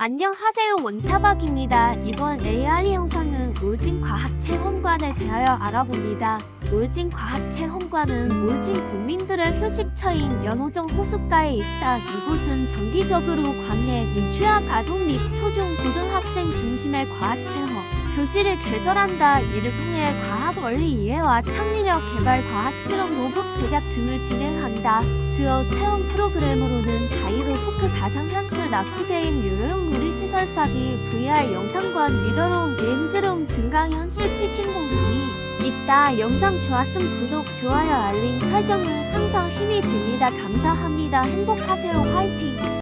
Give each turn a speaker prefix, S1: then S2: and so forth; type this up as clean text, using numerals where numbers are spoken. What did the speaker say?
S1: 안녕하세요, 원차박입니다. 이번 AI 영상은 울진과학체험관에 대하여 알아봅니다. 울진과학체험관은 울진 국민들의 휴식처인 연호정 호숫가에 있다. 이곳은 정기적으로 관내 민취학 아동 및 초중 고등학생 중심의 과학체험 교실을 개설한다. 이를 통해 과학 원리 이해와 창의력 개발, 과학 실험 로봇 제작 등을 진행한다. 주요 체험 프로그램으로는 자이로 포크, 가상현실 낚시 게임, 유료용 놀이시설 사기, VR 영상관, 미러룸, 렌즈룸, 증강현실 피팅공 등이 있다. 영상 좋았음 구독, 좋아요, 알림 설정은 항상 힘이 됩니다. 감사합니다. 행복하세요. 화이팅!